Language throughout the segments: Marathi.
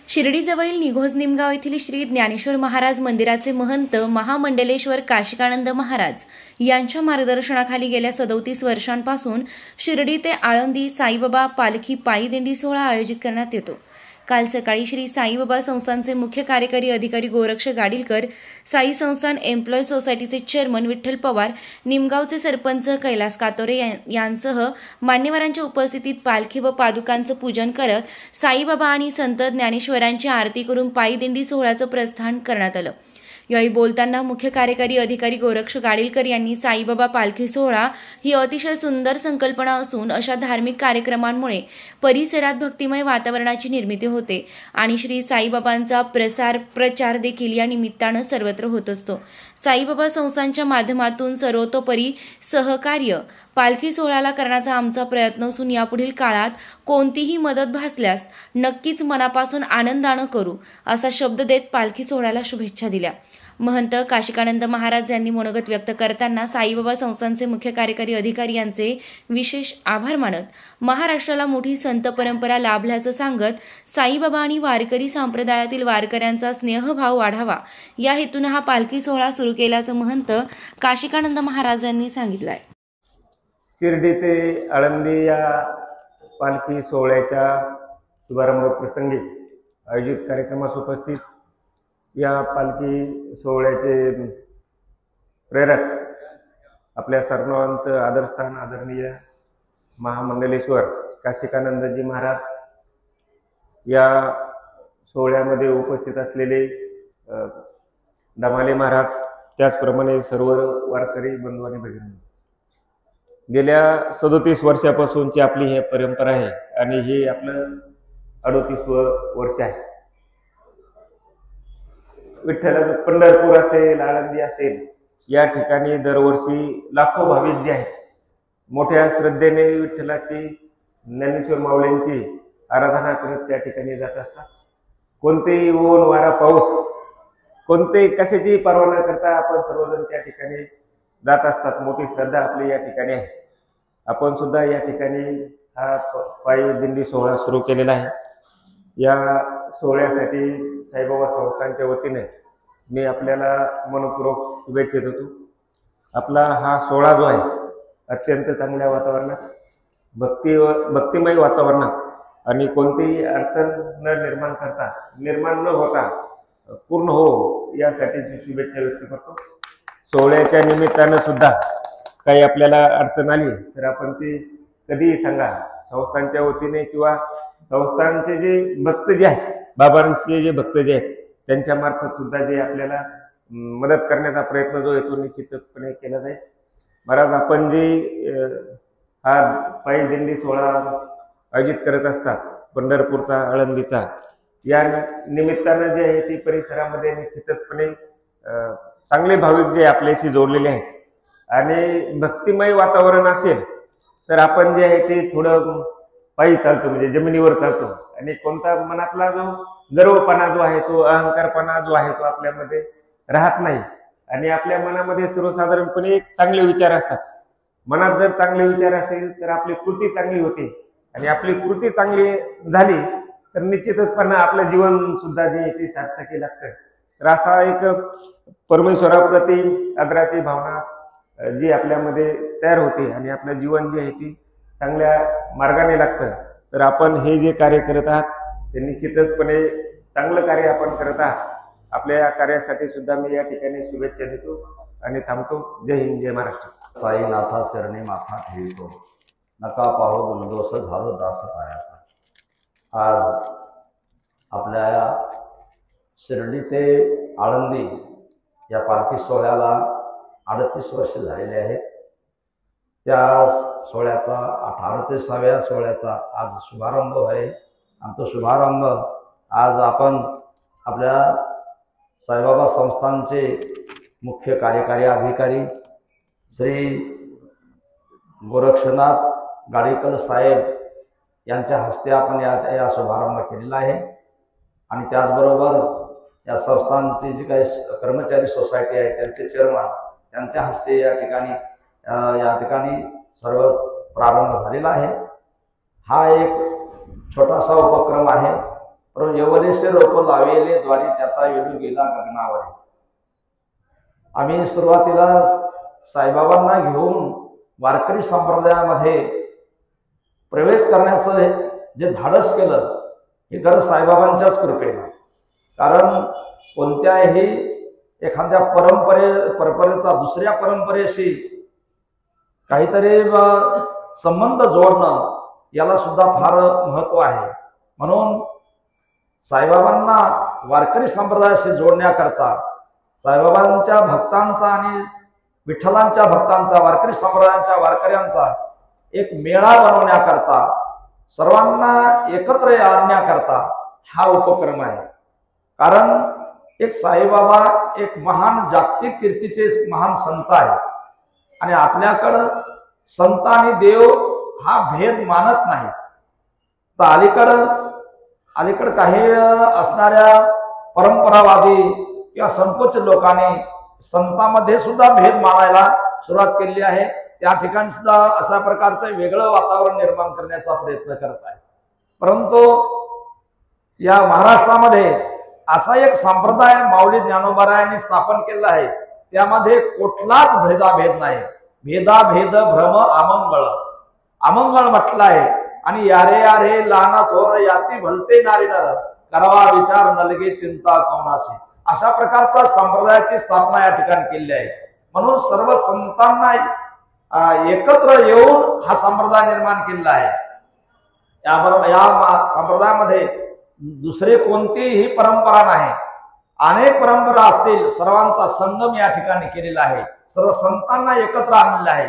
शिर्डीजवळील निघोज निमगाव येथील श्री ज्ञानेश्वर महाराज मंदिराचे महंत महामंडलेश्वर काशिकानंद महाराज यांच्या मार्गदर्शनाखाली गेल्या 37 वर्षांपासून शिर्डी ते आळंदी साईबाबा पालखी पायी दिंडी सोहळा आयोजित करण्यात येतो। काल सकाळी श्री साईबाबा संस्थानचे मुख्य कार्यकारी अधिकारी गोरक्ष गाडीलकर, साई संस्थान एम्प्लॉय सोसायटीचे चेअरमन विठ्ठल पवार, निमगावचे सरपंच कैलास कातोरे यांसह मान्यवरांच्या उपस्थितीत पालखी व पादुकांचं पूजन करत साईबाबा आणि संत ज्ञानेश्वरांची आरती करून पायी दिंडी सोहळ्याचं प्रस्थान करण्यात आलं। यावेळी बोलताना मुख्य कार्यकारी अधिकारी गोरक्ष गाडीलकर यांनी साईबाबा पालखी सोहळा ही अतिशय सुंदर संकल्पना असून अशा धार्मिक कार्यक्रमांमुळे परिसरात भक्तिमय वातावरणाची निर्मिती होते आणि श्री साईबाबांचा प्रचार देखील या निमित्तानं सर्वत्र होत असतो। साईबाबा संस्थांच्या माध्यमातून सर्वतोपरी सहकार्य पालखी सोहळ्याला करण्याचा आमचा प्रयत्न असून यापुढील काळात कोणतीही मदत भासल्यास नक्कीच मनापासून आनंदानं करू, असा शब्द देत पालखी सोहळ्याला शुभेच्छा दिल्या। महंत काशिकानंद महाराज यांनी मनोगत व्यक्त करताना साईबाबा संस्थानचे मुख्य कार्यकारी अधिकारी यांचे विशेष आभार मानत महाराष्ट्राला मोठी संत परंपरा लाभल्याचं सांगत साईबाबा आणि वारकरी संप्रदायातील वारकऱ्यांचा स्नेहभाव वाढावा या हेतूने हा पालखी सोहळा सुरू केल्याचं महंत काशिकानंद महाराज यांनी सांगितलंय। शिर्डी ते आळंदी या पालखी सोहळ्याच्या शुभारंभ प्रसंगी आयोजित कार्यक्रमास उपस्थित या पालखी सोहळ्याचे प्रेरक आपल्या सर्वांचं आदरस्थान आदरणीय महामंडलेश्वर काशिकानंदजी महाराज या सोहळ्यामध्ये उपस्थित असलेले दमाले महाराज, त्याचप्रमाणे सर्व वारकरी बंधू आणि भगिनी, गेल्या 37 वर्षापासूनची आपली ही परंपरा आहे आणि हे आपलं 38वं वर्ष आहे। विठ्ठल पंढरपूर असेल, आळंदी असेल, या ठिकाणी दरवर्षी लाखो भाविक जे आहेत मोठ्या श्रद्धेने विठ्ठलाची, ज्ञानेश्वर माऊलींची आराधना करत त्या ठिकाणी जात असतात। कोणतेही ऊन वारा पाऊस, कोणतेही कशाची पर्वा न करता आपण सर्वजण त्या ठिकाणी जात असतात। मोठी श्रद्धा आपली या ठिकाणी आहे। आपण सुद्धा या ठिकाणी हा पायी दिंडी सोहळा सुरू केलेला आहे। या सोहळ्यासाठी साईबाबा संस्थानच्या वतीने मी आपल्याला मनपूर्वक शुभेच्छा देतो। आपला हा सोहळा जो आहे अत्यंत चांगल्या वातावरणात, भक्तिमय वातावरणात आणि कोणतीही अडचण निर्माण न होता पूर्ण हो यासाठीची शुभेच्छा व्यक्त करतो। सोहळ्याच्या निमित्तानं सुद्धा काही आपल्याला अडचण आली तर आपण ती कधीही सांगा। संस्थांच्या वतीने किंवा संस्थांचे जे भक्त जे आहेत, बाबांचे जे भक्त जे आहेत, त्यांच्या मार्फत सुद्धा जे आपल्याला मदत करण्याचा प्रयत्न जो आहे तो निश्चितपणे केला जाईल। महाराज, आपण जे हा पायी दिंडी सोहळा आयोजित करत असतात पंढरपूरचा, आळंदीचा, या निमित्तानं जे आहे ती परिसरामध्ये निश्चितपणे चांगले भाविक जे आपल्याशी जोडलेले आहेत आणि भक्तिमय वातावरण असेल तर आपण जे आहे ते थोडं पायी चालतो, म्हणजे जमिनीवर चालतो आणि कोणता मनातला जो गर्वपणा जो आहे, तो अहंकारपणा जो आहे तो आपल्यामध्ये राहत नाही आणि आपल्या मनामध्ये सर्वसाधारणपणे एक चांगले विचार असतात। मनात जर चांगले विचार असेल तर आपली कृती चांगली होते आणि आपली कृती चांगली झाली तर निश्चितपणे आपलं जीवन सुद्धा जे आहे ते सार्थकी लागतं। तर असा एक परमेश्वराप्रती आदराची भावना जी आपल्यामध्ये तयार होते आणि आपलं जीवन जे आहे ते चांगल्या मार्गाने लागतं। तर आपण हे जे कार्य करत आहात ते निश्चितपणे चांगलं कार्य आपण करत आहात। आपल्या या कार्यासाठी सुद्धा मी या ठिकाणी शुभेच्छा देतो आणि थांबतो। जय हिंद, जय महाराष्ट्र। साईनाथा चरणी माथा ठेवतो, नका पाहो गुणदोष झालो दास पायाचा। आज आपल्या या शिर्डी ते आळंदी या पालखी सोहळ्याला 38 वर्ष झालेले आहेत। त्या सोहळ्याचा 38व्या सोहळ्याचा आज शुभारंभ आहे आणि तो शुभारंभ आज आपण आपल्या साईबाबा संस्थानचे मुख्य कार्यकारी अधिकारी श्री गोरक्षनाथ गाडीकर साहेब यांच्या हस्ते आपण या शुभारंभ केलेला आहे आणि त्याचबरोबर या संस्थानची जी काही कर्मचारी सोसायटी आहे त्यांचे चेअरमन त्यांच्या हस्ते या ठिकाणी सर्व प्रारंभ झालेला आहे। हा एक छोटासा उपक्रम आहे, यवनेशे रोप लावेले द्वारी त्याचा वेडू गेला गगनावर. आम्ही सुरुवातीला साईबाबांना घेऊन वारकरी संप्रदायामध्ये प्रवेश करण्याचं जे धाडस केलं हे खरं साईबाबांच्याच कृपेनं. कारण कोणत्याही एखाद्या परंपरेचा दुसऱ्या परंपरेशी काहीतरी संबंध जोडणं याला सुद्धा फार महत्व आहे. म्हणून साईबाबांना वारकरी संप्रदायाशी जोडण्याकरता साईबाबांच्या भक्तांचा आणि विठ्ठलांच्या भक्तांचा वारकरी संप्रदायाच्या वारकऱ्यांचा एक मेळा बनवण्याकरता सर्वांना एकत्र आणण्याकरता हा उपक्रम आहे. कारण एक साईबाबा एक महान जागतिक कीर्तीचे महान संत आहेत आणि आपल्याकडं संत आणि देव हा भेद मानत नाही. तर अलीकडं काही असणाऱ्या परंपरावादी किंवा संकोच लोकांनी संतांमध्ये सुद्धा भेद मानायला सुरुवात केली आहे. त्या ठिकाणी सुद्धा अशा प्रकारचं वेगळं वातावरण निर्माण करण्याचा प्रयत्न करत आहे. परंतु या महाराष्ट्रामध्ये असा एक संप्रदाय माऊली ज्ञानोबारायांनी स्थापन केला आहे. त्यामध्ये कुठलाच भेदाभेद नाही. भेदाभेद भ्रम अमंगळ म्हटलं आहे. आणि यारे लाना थोर याती भलते नारी नर करावा विचार नलगे चिंता कोणाशी अशा प्रकारचा संप्रदायाची स्थापना या ठिकाणी केली आहे. म्हणून सर्व संतांना एकत्र येऊन हा संप्रदाय निर्माण केलेला आहे. या संप्रदायामध्ये दुसरी कोणतीही परंपरा नाही. अनेक परंपरा असतील, सर्वांचा संगम या ठिकाणी केलेला आहे. सर्व संतांना एकत्र आणलेला आहे.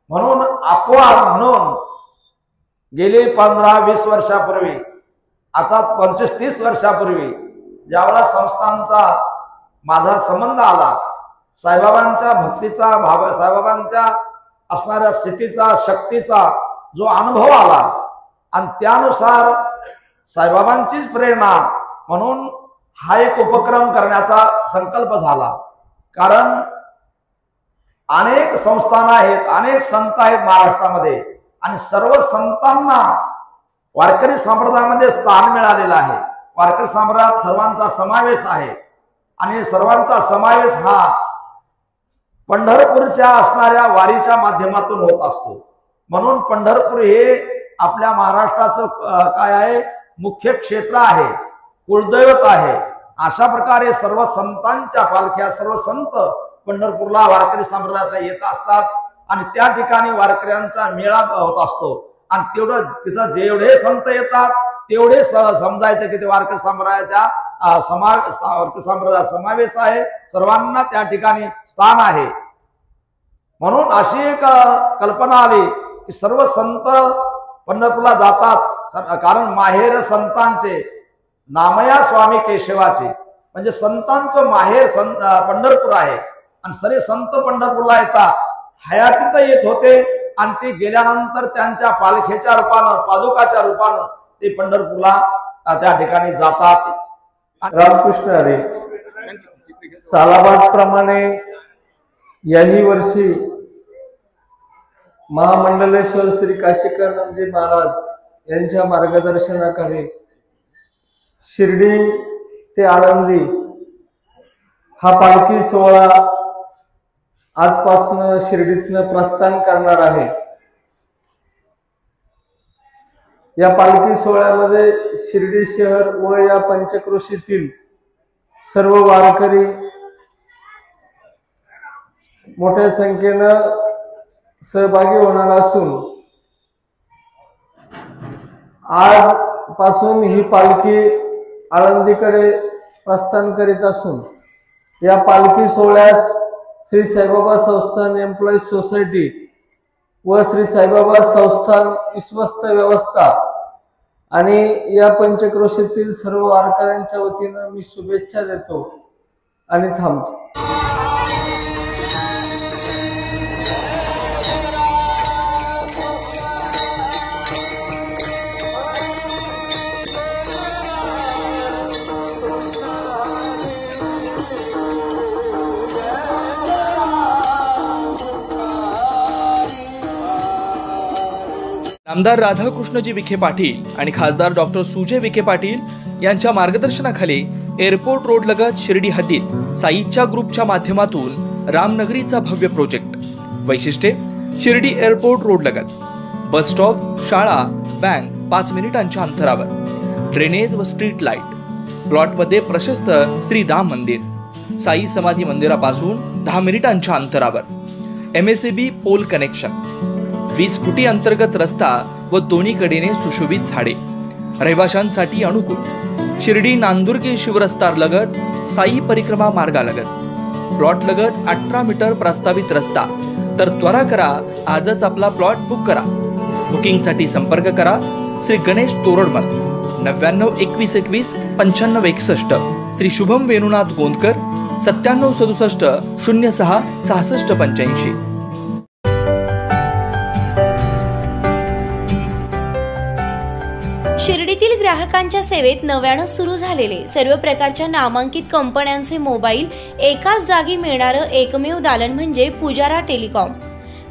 म्हणून म्हणून गेली 15-20 वर्षापूर्वी आता 25-30 वर्षापूर्वी ज्यावेळेला संस्थांचा माझा संबंध आला, साईबाबांच्या भक्तीचा साईबाबांच्या असणाऱ्या स्थितीचा शक्तीचा जो अनुभव आला आणि त्यानुसार साईबाबांचीच प्रेरणा म्हणून हा एक उपक्रम करण्याचा संकल्प झाला. कारण अनेक संस्थान आहेत, अनेक संत आहेत महाराष्ट्रामध्ये आणि सर्व संतांना वारकरी संप्रदायामध्ये स्थान मिळालेलं आहे. वारकरी संप्रदायात सर्वांचा समावेश आहे आणि सर्वांचा समावेश हा पंढरपूरच्या असणाऱ्या वारीच्या माध्यमातून होत असतो. म्हणून पंढरपूर हे आपल्या महाराष्ट्राचं काय आहे, मुख्य क्षेत्र आहे, कुलदैवत आहे. अशा प्रकारे सर्व संतांच्या पालख्या सर्व संत पंढरपूरला वारकरी संप्रदायाचा येत असतात आणि त्या ठिकाणी वारकऱ्यांचा मेळा होत असतो. आणि तेवढं तिथं जेवढे संत येतात तेवढे समजायचं की ते वारकरी संप्रदायाच्या वारकरी संप्रदायात समावेश आहे, सर्वांना त्या ठिकाणी स्थान आहे. म्हणून अशी एक कल्पना आली की सर्व संत पंढरपूरला जातात. कारण माहेर संतांचे नामया स्वामी केशवाचे, म्हणजे संतांचं माहेर पंढरपूर आहे. आणि सर्व संत पंढरपूरला येतात, हयातीत येत होते आणि ते गेल्यानंतर त्यांच्या पालखीच्या रूपानं पादुकाच्या रूपानं ते पंढरपूरला त्या ठिकाणी जातात. रामकृष्ण हरी. सालाबाद प्रमाणे याही वर्षी महामंडलेश्वर श्री काशीकानंदजी महाराज यांच्या मार्गदर्शनाखाली शिर्डी ते आळंदी हा पालखी सोहळा आजपासून शिर्डीतनं प्रस्थान करणार आहे. या पालखी सोहळ्यामध्ये शिर्डी शहर व या पंचक्रोशीतील सर्व वारकरी मोठ्या संख्येनं सहभागी होणार असून आजपासून ही पालखी आळंदीकडे प्रस्थान करीत असून या पालखी सोहळ्यास श्री साईबाबा संस्थान एम्प्लॉईज सोसायटी व श्री साईबाबा संस्थान विश्वस्त व्यवस्था आणि या पंचक्रोशीतील सर्व वारकऱ्यांच्या वतीनं मी शुभेच्छा देतो आणि थांबतो. आमदार राधाकृष्णजी विखे पाटील आणि खासदार डॉक्टर सुजय विखे पाटील यांच्या मार्गदर्शनाखाली एअरपोर्ट रोड लगत शिर्डी हद्दीत साईच्या ग्रुपच्या माध्यमातून रामनगरीचा भव्य प्रोजेक्ट. वैशिष्ट्ये: शिर्डी एअरपोर्ट रोड लगत बस स्टॉप, शाळा, बँक 5 मिनिटांच्या अंतरावर, ड्रेनेज व स्ट्रीट लाईट. प्लॉटमध्ये प्रशस्त श्री राम मंदिर, साई समाधी मंदिरापासून 10 मिनिटांच्या अंतरावर, MSAB पोल कनेक्शन, 20 फुटी अंतर्गत रस्ता व दोन्ही कडेने सुशोभित झाडे, रहिवाशांसाठी अनुकूल. शिर्डी नांदुर्गे शिवरस्ता लगत साई परिक्रमा मार्गालगत प्लॉट लगत 18 मीटर प्रस्तावित रस्ता. तर त्वरा करा, आजच आपला प्लॉट बुक करा. बुकिंगसाठी संपर्क करा श्री गणेश तोरडमल 99 21 21 95 61, श्री शुभम वेणुनाथ गोंदकर 97 67 06 66 85. शिर्डीतील ग्राहकांच्या सेवेत नव्यानं सुरू झालेले सर्व प्रकारच्या नामांकित कंपन्यांचे मोबाईल एकाच जागी मिळणारं एकमेव दालन म्हणजे पुजारा टेलिकॉम.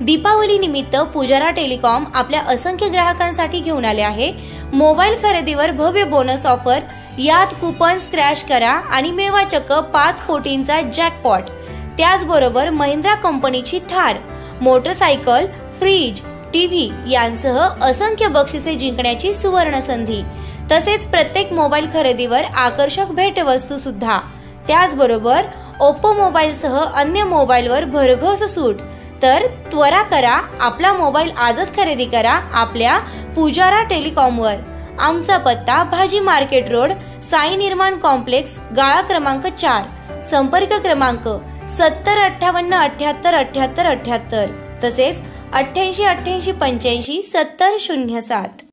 दीपावली निमित्त पुजारा टेलिकॉम आपल्या असंख्य ग्राहकांसाठी घेऊन आले आहे मोबाईल खरेदीवर भव्य बोनस ऑफर. यात कुपन स्क्रॅच करा आणि मिळवा चक्क 5 कोटींचा जॅकपॉट. त्याचबरोबर महिंद्रा कंपनीची थार, मोटरसायकल, फ्रीज, टीव्ही यांसह असंख्य बक्षिसे जिंकण्याची सुवर्ण संधी. तसेच प्रत्येक मोबाईल खरेदीवर आकर्षक भेटवस्तू सुद्धा. त्याचबरोबर ओप्पो मोबाईलसह अन्य मोबाईलवर भरघोस सूट. तर त्वरा करा, आपला मोबाईल आजच खरेदी करा आपल्या पुजारा टेलिकॉमवर. आमचा पत्ता भाजी मार्केट रोड, साई निर्माण कॉम्प्लेक्स, गाळा क्रमांक 4. संपर्क क्रमांक 70 58 78 78 78 तसेच 88 88 85 70 07.